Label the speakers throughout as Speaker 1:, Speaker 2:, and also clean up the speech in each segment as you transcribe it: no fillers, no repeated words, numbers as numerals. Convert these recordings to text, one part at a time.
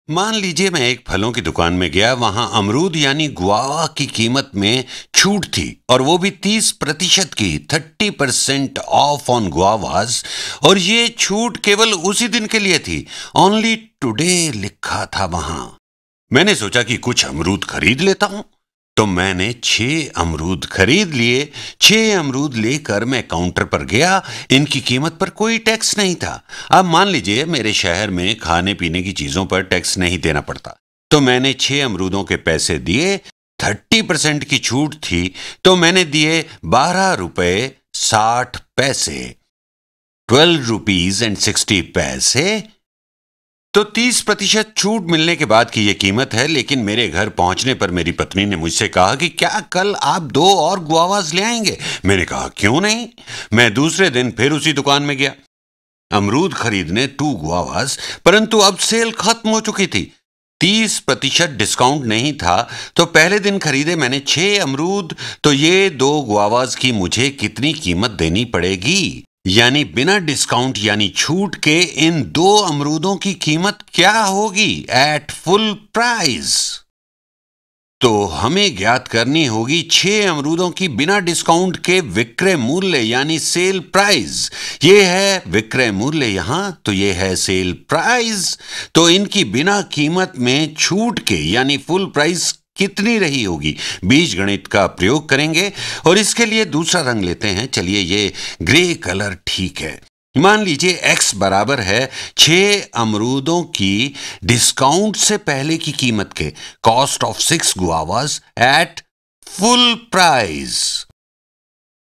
Speaker 1: मान लीजिए मैं एक फलों की दुकान में गया, वहां अमरूद यानी गुआवा की कीमत में छूट थी और वो भी 30% की, 30% ऑफ ऑन गुआवास। और ये छूट केवल उसी दिन के लिए थी, ओनली टुडे लिखा था वहां। मैंने सोचा कि कुछ अमरूद खरीद लेता हूं, तो मैंने 6 अमरूद खरीद लिए। 6 अमरूद लेकर मैं काउंटर पर गया। इनकी कीमत पर कोई टैक्स नहीं था। अब मान लीजिए मेरे शहर में खाने पीने की चीजों पर टैक्स नहीं देना पड़ता, तो मैंने 6 अमरूदों के पैसे दिए। 30% की छूट थी, तो मैंने दिए 12 रुपए 60 पैसे, 12 रुपीज एंड 60 पैसे। तो 30% छूट मिलने के बाद की यह कीमत है। लेकिन मेरे घर पहुंचने पर मेरी पत्नी ने मुझसे कहा कि क्या कल आप 2 और गुआवास ले आएंगे? मैंने कहा क्यों नहीं। मैं दूसरे दिन फिर उसी दुकान में गया अमरूद खरीदने, 2 गुआवास, परंतु अब सेल खत्म हो चुकी थी। 30% डिस्काउंट नहीं था, तो पहले दिन खरीदे मैंने 6 अमरूद। तो ये 2 गुआवास की मुझे कितनी कीमत देनी पड़ेगी? यानी बिना डिस्काउंट यानी छूट के इन 2 अमरूदों की कीमत क्या होगी एट फुल प्राइस? तो हमें ज्ञात करनी होगी 6 अमरूदों की बिना डिस्काउंट के विक्रय मूल्य यानी सेल प्राइस। ये है विक्रय मूल्य यहां, तो ये है सेल प्राइस। तो इनकी बिना कीमत में छूट के यानी फुल प्राइस कितनी रही होगी? बीजगणित का प्रयोग करेंगे और इसके लिए दूसरा रंग लेते हैं। चलिए, ये ग्रे कलर ठीक है। मान लीजिए x बराबर है 6 अमरूदों की डिस्काउंट से पहले की कीमत के, cost of 6 guavas at full price.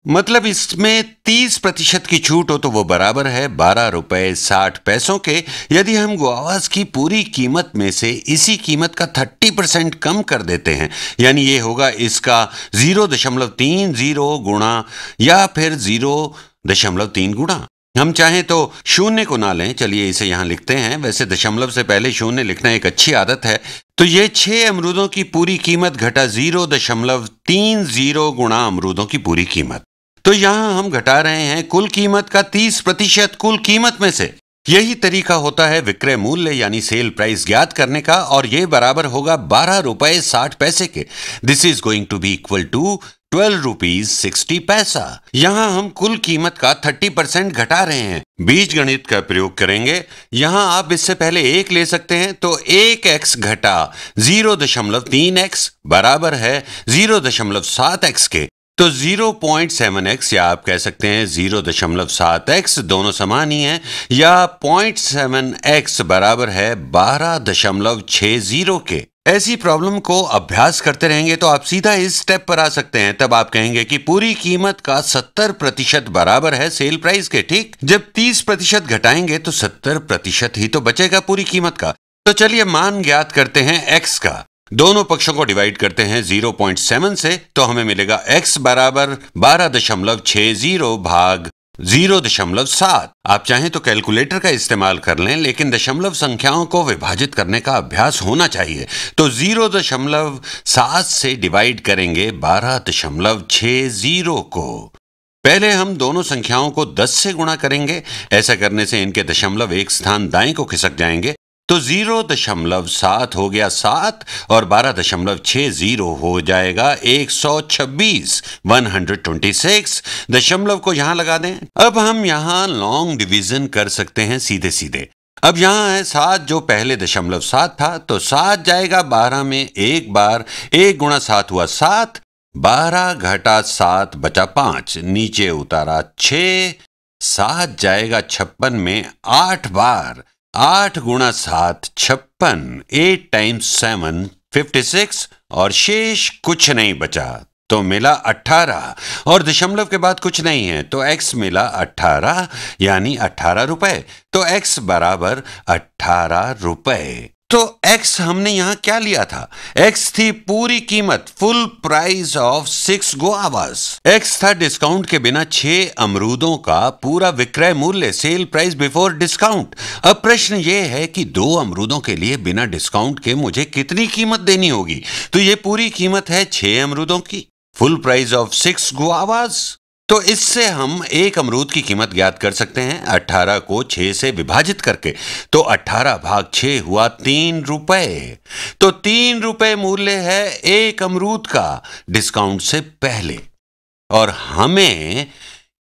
Speaker 1: मतलब इसमें 30% की छूट हो तो वो बराबर है 12 रुपए 60 पैसों के। यदि हम गुआवास की पूरी कीमत में से इसी कीमत का 30% कम कर देते हैं, यानी ये होगा इसका 0.30 गुणा या फिर 0.3 गुणा। हम चाहें तो शून्य को ना लें, चलिए इसे यहां लिखते हैं। वैसे दशमलव से पहले शून्य लिखना एक अच्छी आदत है। तो ये 6 अमरूदों की पूरी कीमत घटा 0.30 गुणा अमरूदों की पूरी कीमत। तो यहां हम घटा रहे हैं कुल कीमत का 30% कुल कीमत में से। यही तरीका होता है विक्रय मूल्य यानी सेल प्राइस ज्ञात करने का, और यह बराबर होगा 12 रुपए 60 पैसे के। This is going to be equal to 12 rupees 60 पैसा। यहां हम कुल कीमत का 30% घटा रहे हैं। बीजगणित का प्रयोग करेंगे। यहां आप इससे पहले 1 ले सकते हैं, तो 1x घटा 0.3x बराबर है 0.7x के। तो 0.7x या आप कह सकते हैं 0.7x, दोनों समान ही हैं, या 0.7x बराबर है 12.60 के। ऐसी प्रॉब्लम को अभ्यास करते रहेंगे तो आप सीधा इस स्टेप पर आ सकते हैं। तब आप कहेंगे कि पूरी कीमत का 70% बराबर है सेल प्राइस के। ठीक, जब 30% घटाएंगे तो 70% ही तो बचेगा पूरी कीमत का। तो चलिए मान ज्ञात करते हैं x का। दोनों पक्षों को डिवाइड करते हैं 0.7 से, तो हमें मिलेगा x बराबर 12.60 भाग 0.7। आप चाहें तो कैलकुलेटर का इस्तेमाल कर लें, लेकिन दशमलव संख्याओं को विभाजित करने का अभ्यास होना चाहिए। तो 0.7 से डिवाइड करेंगे 12.60 को। पहले हम दोनों संख्याओं को 10 से गुणा करेंगे। ऐसा करने से इनके दशमलव एक स्थान दाएं को खिसक जाएंगे। तो 0.7 हो गया 7 और 12.60 हो जाएगा 126, 126। दशमलव को यहां लगा दें। अब हम यहां लॉन्ग डिवीजन कर सकते हैं सीधे सीधे। अब यहां है 7 जो पहले 0.7 था, तो 7 जाएगा 12 में एक बार, 1 गुणा 7 हुआ 7, 12 घटा 7 बचा 5, नीचे उतारा 6, 7 जाएगा 56 में 8 बार, 8 गुणा 7 56, 8 टाइम्स 7 56, और शेष कुछ नहीं बचा, तो मिला 18। और दशमलव के बाद कुछ नहीं है, तो x मिला 18 यानी 18 रुपए। तो x बराबर 18 रुपए। तो x हमने यहां क्या लिया था? x थी पूरी कीमत, फुल प्राइस ऑफ 6 गुआवास। x था डिस्काउंट के बिना 6 अमरूदों का पूरा विक्रय मूल्य, सेल प्राइस बिफोर डिस्काउंट। अब प्रश्न ये है कि 2 अमरूदों के लिए बिना डिस्काउंट के मुझे कितनी कीमत देनी होगी? तो ये पूरी कीमत है 6 अमरूदों की, फुल प्राइस ऑफ 6 गुआवास। तो इससे हम एक अमरूद की कीमत ज्ञात कर सकते हैं 18 को 6 से विभाजित करके। तो 18 भाग 6 हुआ 3 रुपए। तो 3 रुपए मूल्य है एक अमरूद का डिस्काउंट से पहले। और हमें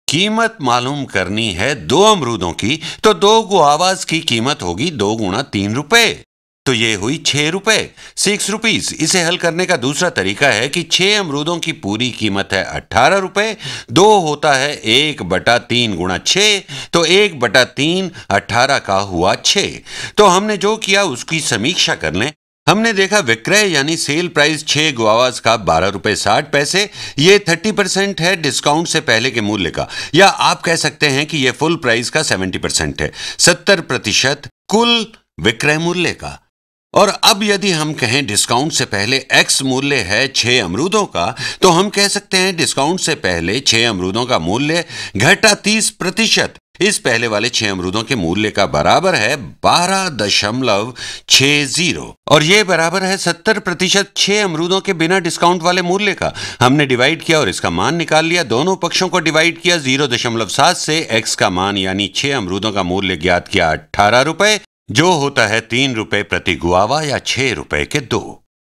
Speaker 1: कीमत मालूम करनी है 2 अमरूदों की, तो 2 गुआवास की कीमत होगी 2 गुणा 3 रुपए। तो ये हुई 6 रुपए, 6 रुपीज। इसे हल करने का दूसरा तरीका है कि 6 अमरूदों की पूरी कीमत है 18 रुपए, 2 होता है 1/3 गुणा 6, तो 1/3 18 का हुआ 6। तो हमने जो किया उसकी समीक्षा कर लें। हमने देखा विक्रय यानी सेल प्राइस 6 गुआवास का 12 रुपए 60 पैसे, ये 30% है डिस्काउंट से पहले के मूल्य का, या आप कह सकते हैं कि यह फुल प्राइस का 70% है, 70% कुल विक्रय मूल्य का। और अब यदि हम कहें डिस्काउंट से पहले एक्स मूल्य है 6 अमरूदों का, तो हम कह सकते हैं डिस्काउंट से पहले 6 अमरूदों का मूल्य घटा 30% इस पहले वाले 6 अमरूदों के मूल्य का बराबर है 12.60, और यह बराबर है 70% 6 अमरूदों के बिना डिस्काउंट वाले मूल्य का। हमने डिवाइड किया और इसका मान निकाल लिया, दोनों पक्षों को डिवाइड किया 0.7 से, एक्स का मान यानी 6 अमरूदों का मूल्य ज्ञात किया 18 रुपए, जो होता है 3 रुपए प्रति गुआवा या 6 रुपए के 2।